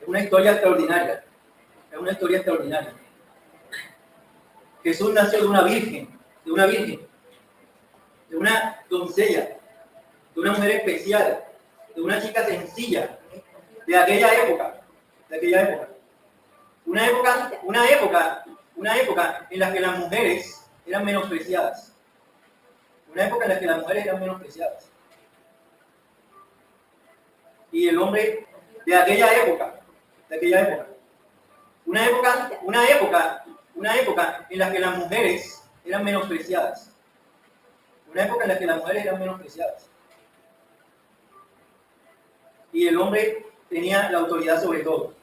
una historia extraordinaria. Es una historia extraordinaria. Jesús nació de una virgen, de una doncella, de una mujer especial, de una chica sencilla, de aquella época. Una época en la que las mujeres eran menospreciadas. Y el hombre de aquella época. Una época en la que las mujeres eran menospreciadas. Y el hombre tenía la autoridad sobre todo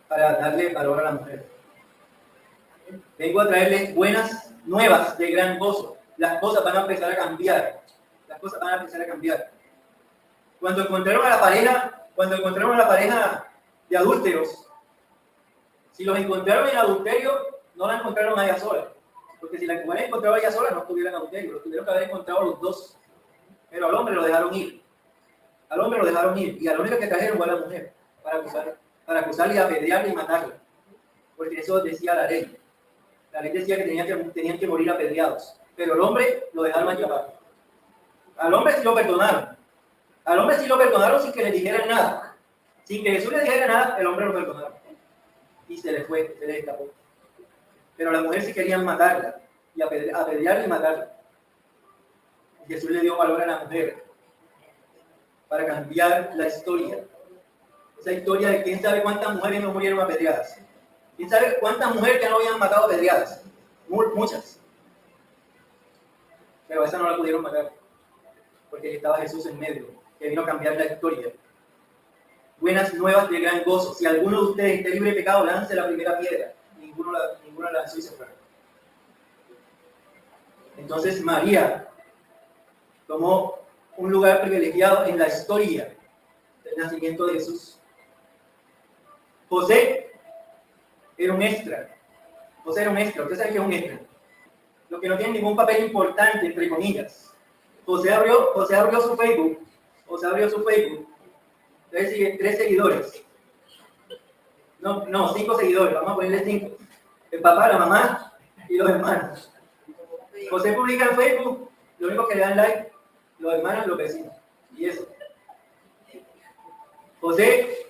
para darle valor a la mujer. Vengo a traerles buenas nuevas de gran gozo. Las cosas van a empezar a cambiar. Cuando encontraron a la pareja de adúlteros, si los encontraron en adulterio, no la encontraron a ella sola. Porque si la hubieran encontrado a ella sola, no estuvieran en adulterio. Lo tuvieron que haber encontrado los dos. Pero al hombre lo dejaron ir. Y a la única que trajeron fue a la mujer para acusarle y apedrearle y matarla. Porque eso decía la ley. La ley decía que tenían que morir apedreados. Pero el hombre lo dejaron escapar. Al hombre sí lo perdonaron. Sin que le dijeran nada. Sin que Jesús le dijera nada, el hombre lo perdonaron. Y se le escapó. Pero a la mujer sí querían matarla. Y apedrearla y matarla. Y Jesús le dio valor a la mujer para cambiar la historia. Esa historia de quién sabe cuántas mujeres no murieron apedreadas. ¿Quién sabe cuántas mujeres que no habían matado apedreadas? Muchas. Pero a esa no la pudieron matar. Porque estaba Jesús en medio, que vino a cambiar la historia. Buenas nuevas de gran gozo. Si alguno de ustedes esté libre de pecado, lance la primera piedra. Ninguno la lanzó y se fue. Entonces María tomó un lugar privilegiado en la historia del nacimiento de Jesús. José era un extra. ¿Usted sabe qué es un extra? Lo que no tiene ningún papel importante, entre comillas. José abrió su Facebook. 3 seguidores. No, 5 seguidores. Vamos a ponerle 5. El papá, la mamá y los hermanos. José publica en Facebook. Lo único que le dan like, los hermanos y los vecinos. Y eso. José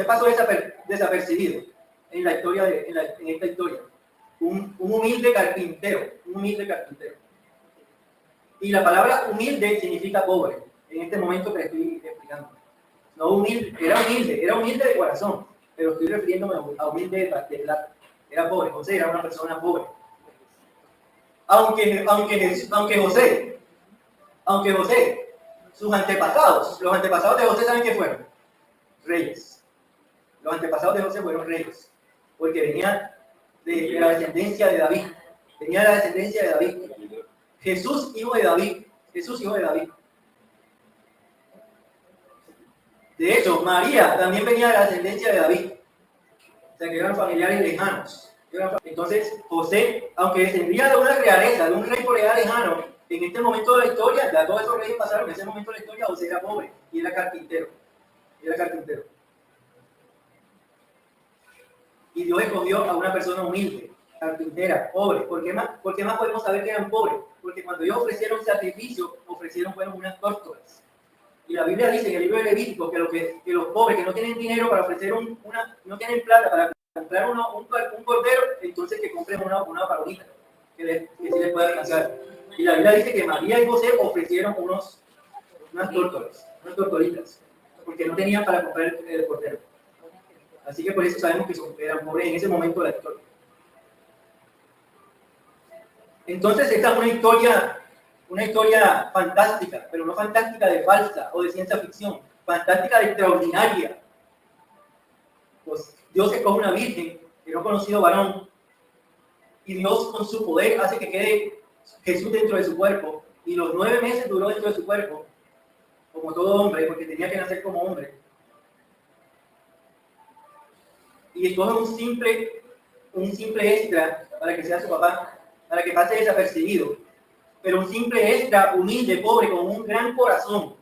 pasó desapercibido en esta historia. Un humilde carpintero. Y la palabra humilde significa pobre. En este momento que le estoy explicando. No humilde, era humilde de corazón, pero estoy refiriéndome a humilde de plata. Era pobre, José era una persona pobre. Aunque José, sus antepasados, los antepasados de José, ¿saben qué fueron? Reyes. Los antepasados de José fueron reyes, porque venía de la descendencia de David. Jesús, hijo de David. De hecho, María también venía de la descendencia de David. O sea, que eran familiares lejanos. Entonces, José, aunque descendía de una realeza, de un rey por allá lejano, en este momento de la historia, ya todos esos reyes pasaron, en ese momento de la historia, José era pobre y era carpintero. Y Dios escogió a una persona humilde, carpintera, pobre. ¿Por qué más podemos saber que eran pobres? Porque cuando ellos ofrecieron sacrificio, fueron unas tórtolas. Y la Biblia dice en el libro de Levítico que los pobres que no tienen dinero para ofrecer no tienen plata para comprar un cordero, entonces que compren una palomita que sí les pueda alcanzar. Y la Biblia dice que María y José ofrecieron unas tortolitas, porque no tenían para comprar el cordero. Así que por eso sabemos que eran pobres en ese momento de la historia. Entonces esta es una historia fantástica, pero no fantástica de falsa o de ciencia ficción, fantástica de extraordinaria. Pues Dios escoge una virgen que no ha conocido varón, y Dios con su poder hace que quede Jesús dentro de su cuerpo, y los 9 meses duró dentro de su cuerpo, como todo hombre, porque tenía que nacer como hombre. Y escoge un simple extra para que sea su papá, para que pase desapercibido. Pero un simple extra, humilde, pobre, con un gran corazón.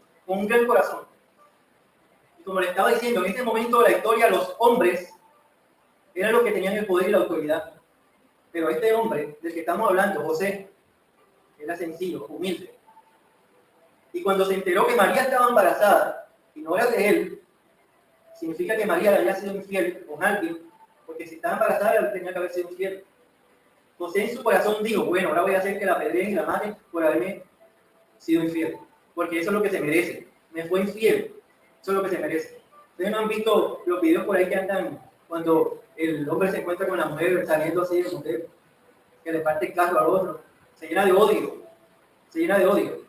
como le estaba diciendo, en este momento de la historia los hombres eran los que tenían el poder y la autoridad. Pero este hombre del que estamos hablando, José, era sencillo, humilde. Y cuando se enteró que María estaba embarazada y no era de él, significa que María le había sido infiel con alguien, porque si estaba embarazada él tenía que haber sido infiel. José en su corazón dijo, bueno, ahora voy a hacer que la apedreen y la maten por haberme sido infiel, porque eso es lo que se merece. Me fue infiel, eso es lo que se merece. Ustedes no han visto los videos por ahí que andan cuando el hombre se encuentra con la mujer saliendo así de mujer, que le parte el carro al otro, se llena de odio, se llena de odio.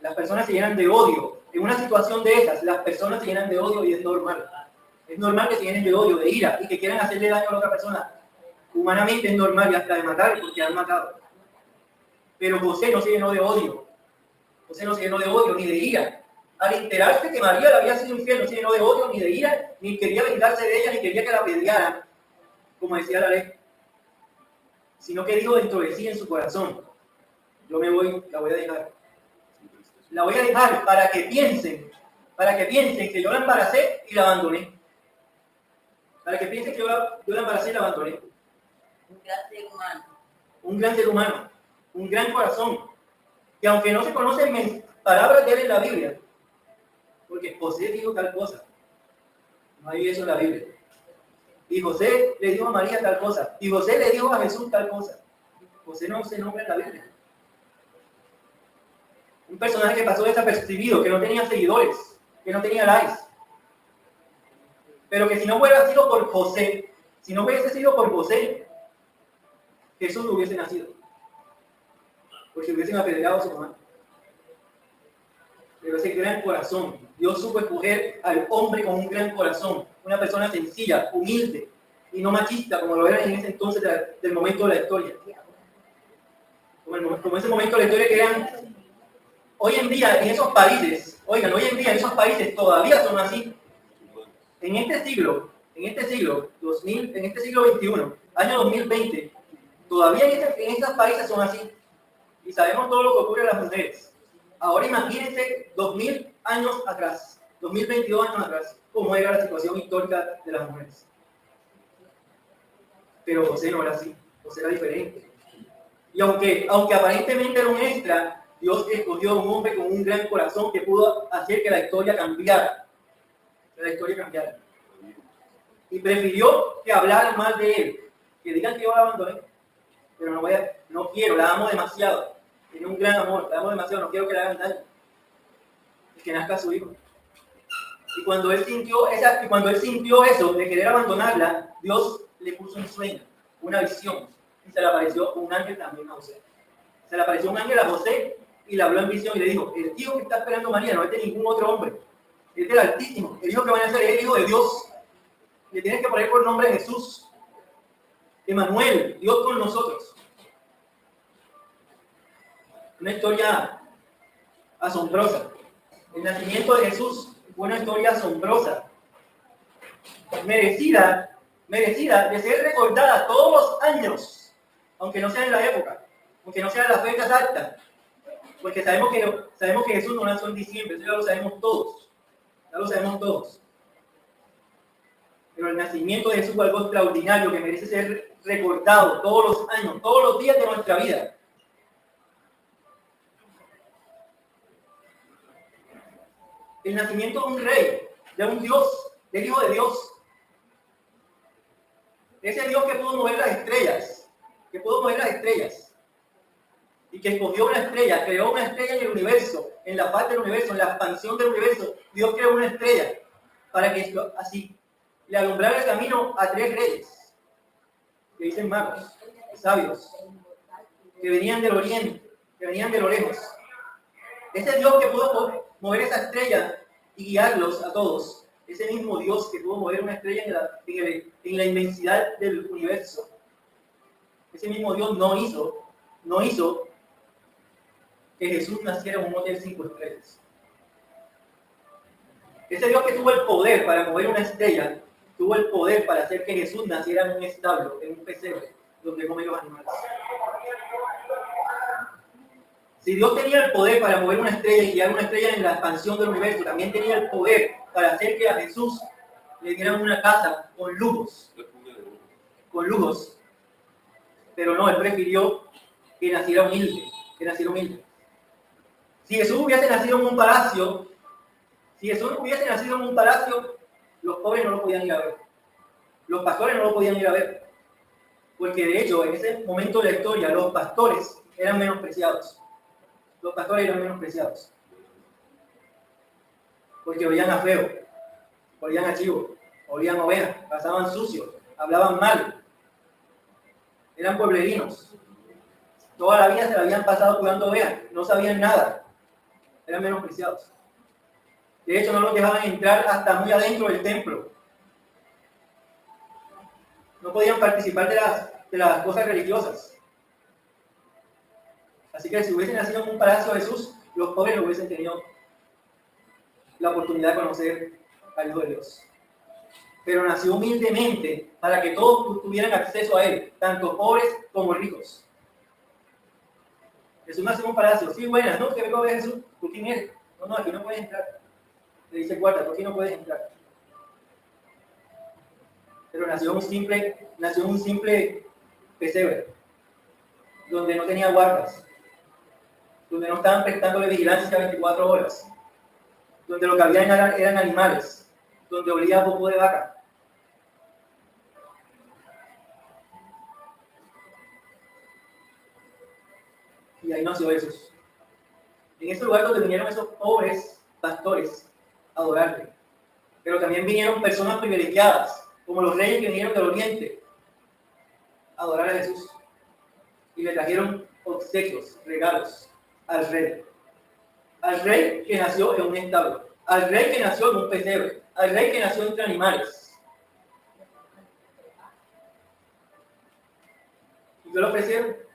Las personas se llenan de odio. En una situación de esas, las personas se llenan de odio y es normal. Es normal que se llenen de odio, de ira y que quieran hacerle daño a la otra persona. Humanamente es normal y hasta de matar porque han matado. Pero José no se llenó de odio. José no se llenó de odio ni de ira. Al enterarse que María le había sido infiel, no se llenó de odio ni de ira, ni quería vengarse de ella, ni quería que la apedrearan, como decía la ley. Sino que dijo dentro de sí en su corazón, yo me voy, la voy a dejar. La voy a dejar para que piensen que yo la embaracé y la abandoné. Para que piensen que yo la embaracé y la abandoné. Un gran ser humano. Un gran ser humano, un gran corazón, que aunque no se conocen palabras de él en la Biblia, porque José dijo tal cosa, no hay eso en la Biblia. Y José le dijo a María tal cosa, y José le dijo a Jesús tal cosa. José no se nombra en la Biblia. Un personaje que pasó desapercibido, que no tenía seguidores, que no tenía likes. Pero que si no hubiera sido por José, si no hubiese sido por José, Jesús no hubiese nacido. Porque hubiesen apedreado a su mamá. Pero ese gran corazón, Dios supo escoger al hombre con un gran corazón, una persona sencilla, humilde y no machista, como lo era en ese entonces del momento de la historia. Como ese momento de la historia que eran. Hoy en día en esos países, oigan, hoy en día en esos países todavía son así. En este siglo 2000, en este siglo XXI, año 2020, todavía en estos países son así. Y sabemos todo lo que ocurre a las mujeres. Ahora imagínense 2000 años atrás, 2022 años atrás, cómo era la situación histórica de las mujeres. Pero José no era así, José era diferente. Y aunque aparentemente era un extra, Dios escogió a un hombre con un gran corazón que pudo hacer que la historia cambiara. Que la historia cambiara. Y prefirió que hablaran mal de él. Que digan que yo la abandoné. Pero no quiero, la amo demasiado. Tiene un gran amor, la amo demasiado, no quiero que le hagan daño. Y que nazca su hijo. Y cuando él sintió eso de querer abandonarla, Dios le puso un sueño, una visión. Y se le apareció un ángel también a José. Se le apareció un ángel a José y le habló en visión y le dijo, el hijo que está esperando María no es de ningún otro hombre, es del Altísimo. El hijo que van a ser es el hijo de Dios. Le tienes que poner por nombre Jesús. Emmanuel, Dios con nosotros. Una historia asombrosa. El nacimiento de Jesús fue una historia asombrosa. Merecida de ser recordada todos los años, aunque no sea en la época, aunque no sea en las fechas exactas. Porque sabemos que Jesús no nació en diciembre, eso ya lo sabemos todos. Ya lo sabemos todos. Pero el nacimiento de Jesús fue algo extraordinario que merece ser recordado todos los años, todos los días de nuestra vida. El nacimiento de un rey, de un Dios, del Hijo de Dios. Ese Dios que pudo mover las estrellas, y que escogió una estrella, creó una estrella en el universo, en la parte del universo, en la expansión del universo. Dios creó una estrella para que así le alumbrara el camino a 3 reyes, que dicen magos, sabios, que venían del oriente, que venían de lo lejos. Ese Dios que pudo mover esa estrella y guiarlos a todos, ese mismo Dios que pudo mover una estrella en la inmensidad del universo, ese mismo Dios no hizo que Jesús naciera en un hotel 5 estrellas. Ese Dios que tuvo el poder para mover una estrella, tuvo el poder para hacer que Jesús naciera en un establo, en un pesebre, donde comen los animales. Si Dios tenía el poder para mover una estrella y guiar una estrella en la expansión del universo, también tenía el poder para hacer que a Jesús le dieran una casa con lujos. Con lujos. Pero no, él prefirió que naciera humilde. Que naciera humilde. Si Jesús hubiese nacido en un palacio, los pobres no lo podían ir a ver. Los pastores no lo podían ir a ver. Porque de hecho, en ese momento de la historia, los pastores eran menospreciados. Los pastores eran menospreciados. Porque olían a feo, olían a chivo, olían a ovejas, pasaban sucios, hablaban mal. Eran pueblerinos. Toda la vida se la habían pasado cuidando ovejas, no sabían nada. Eran menospreciados. De hecho, no los dejaban entrar hasta muy adentro del templo. No podían participar de las cosas religiosas. Así que si hubiesen nacido en un palacio de Jesús, los pobres no hubiesen tenido la oportunidad de conocer al Hijo de Dios. Pero nació humildemente para que todos tuvieran acceso a Él, tanto pobres como ricos. Jesús nació en un palacio. Sí, buenas, ¿no? Que vengo a ver a Jesús. ¿Tú quién eres? No, aquí no puedes entrar. Le dice guarda, tú aquí no puedes entrar. Pero nació en un simple pesebre, donde no tenía guardas, donde no estaban prestándole vigilancia 24 horas, donde lo que había eran animales, donde olía a popó de vaca. Y ahí nació Jesús. En ese lugar donde vinieron esos pobres pastores a adorarle. Pero también vinieron personas privilegiadas, como los reyes que vinieron del oriente, a adorar a Jesús. Y le trajeron obsequios, regalos al rey. Al rey que nació en un establo. Al rey que nació en un pesebre. Al rey que nació entre animales. ¿Y qué le ofrecieron?